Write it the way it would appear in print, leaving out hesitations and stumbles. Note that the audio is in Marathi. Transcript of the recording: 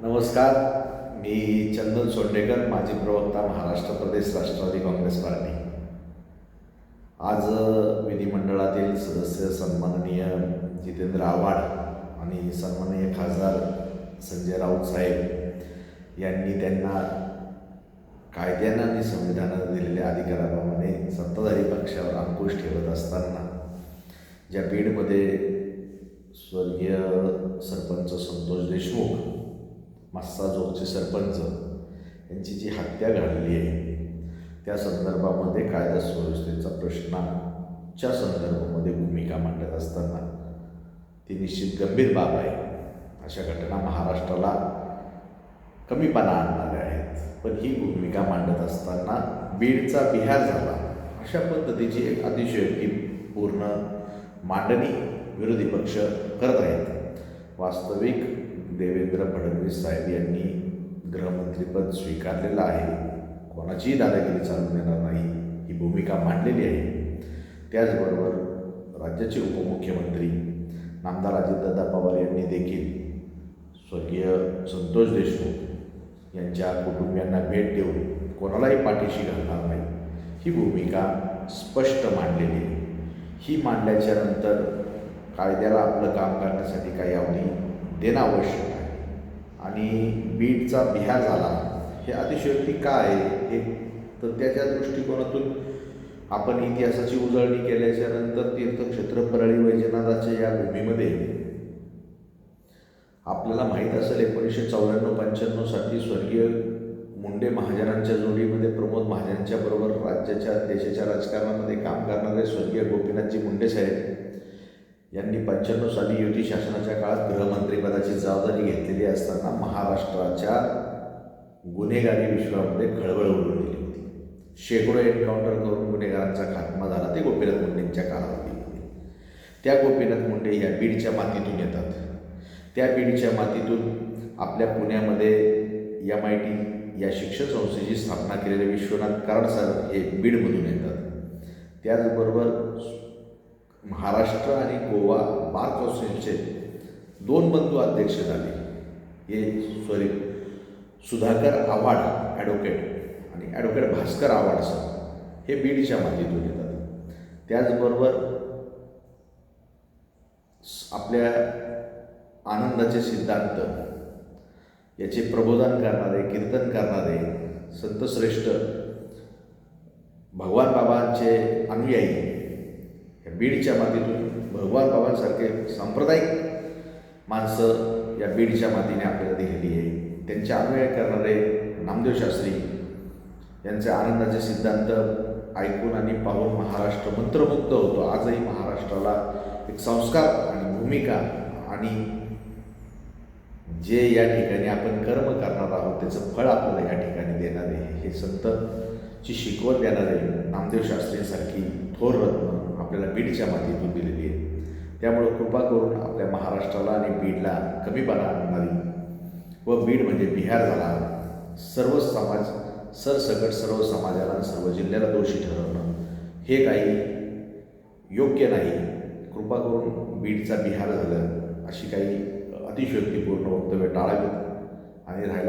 नमस्कार. मी चंदन सोंडेकर, माजी प्रवक्ता, महाराष्ट्र प्रदेश राष्ट्रवादी काँग्रेस पार्टी. आज विधिमंडळातील सदस्य सन्माननीय जितेंद्र आव्हाड आणि सन्माननीय खासदार संजय राऊत साहेब यांनी त्यांना कायद्यानं आणि संविधानानं दिलेल्या अधिकाराप्रमाणे सत्ताधारी पक्षावर अंकुश ठेवत असताना ज्या बीडमध्ये स्वर्गीय सरपंच संतोष देशमुख, मस्साजोगचे सरपंच, यांची जी हत्या घडली आहे त्या संदर्भामध्ये कायदा सुव्यवस्थेचा प्रश्नाच्या संदर्भामध्ये भूमिका मांडत असताना ती निश्चित गंभीर बाब आहे. अशा घटना महाराष्ट्राला कमीपणा आणणाऱ्या आहेत. पण ही भूमिका मांडत असताना बीडचा बिहार झाला अशा पद्धतीची एक अतिशयोक्तीपूर्ण मांडणी विरोधी पक्ष करत आहेत. वास्तविक देवेंद्र फडणवीस साहेब यांनी गृहमंत्रीपद स्वीकारलेलं आहे. कोणाचीही दादागिरी चालू देणार नाही ही भूमिका मांडलेली आहे. त्याचबरोबर राज्याचे उपमुख्यमंत्री नामदार अजितदादा पवार यांनी देखील स्वर्गीय संतोष देशमुख यांच्या कुटुंबियांना भेट देऊन कोणालाही पाठीशी घालणार नाही ही भूमिका स्पष्ट मांडलेली आहे. ही मांडल्याच्या नंतर कायद्याला आपलं काम करण्यासाठी काही अवधी देणं आवश्यक आहे. आणि बीडचा बिहार झाला हे अतिशयोक्ती का आहे हे तर त्याच्या दृष्टिकोनातून आपण इतिहासाची उजळणी केल्याच्या नंतर तीर्थक्षेत्र परळी वैजनाथाच्या या भूमीमध्ये आपल्याला माहीत असेल 1994-95 साली स्वर्गीय मुंडे महाजनांच्या जोडीमध्ये प्रमोद महाजनांच्या बरोबर राज्याच्या देशाच्या राजकारणामध्ये काम करणारे स्वर्गीय गोपीनाथजी मुंडे साहेब यांनी 95 साली युती शासनाच्या काळात गृहमंत्रीपदाची जबाबदारी घेतलेली असताना महाराष्ट्राच्या गुन्हेगारी विश्वामध्ये खळबळ उडवून दिली होती. शेकडो एन्काउंटर करून गुन्हेगारांचा खात्मा झाला ते गोपीनाथ मुंडेंच्या कालावधीमध्ये. त्या गोपीनाथ मुंडे या बीडच्या मातीतून येतात. त्या बीडच्या मातीतून आपल्या पुण्यामध्ये MIT या शिक्षण संस्थेची स्थापना केलेले विश्वनाथ कराड सर हे बीडमधून येतात. त्याचबरोबर महाराष्ट्र आणि गोवा बार कौन्सिलचे 2 बंधू अध्यक्ष झाले. हे सुधाकर आव्हाड ॲडव्होकेट आणि ॲडव्होकेट भास्कर आव्हाड सर हे बीडच्या मातीतून येतात. त्याचबरोबर आपल्या आनंदाचे सिद्धांत याचे प्रबोधन करणारे, कीर्तन करणारे संतश्रेष्ठ भगवान बाबांचे अनुयायी बीडच्या मातीतून भगवान बाबांसारखे सांप्रदायिक माणसं या बीडच्या मातीने आपल्याला दिलेली आहे. त्यांचे अनुयायी करणारे नामदेव शास्त्री यांचे आनंदाचे सिद्धांत ऐकून आणि पाहून महाराष्ट्र मंत्रमुग्ध होतो. आजही महाराष्ट्राला एक संस्कार आणि भूमिका आणि जे या ठिकाणी आपण कर्म करणार आहोत त्याचं फळ आपल्याला या ठिकाणी देणारे हे संतची शिकवण देणारे नामदेव शास्त्रींसारखी थोर रत्न आपल्याला बीडच्या मातीतून दिलेली आहे. त्यामुळे कृपा करून आपल्या महाराष्ट्राला आणि बीडला कमीपणा आणणारी व बीड म्हणजे बिहार झाला सर्व समाज सरसकट सर्व समाजाला आणि सर्व जिल्ह्याला दोषी ठरवणं हे काही योग्य नाही. कृपा करून बीडचा बिहार झालं अशी काही अतिशयोक्तीपूर्ण वक्तव्य टाळावीत आणि राहिला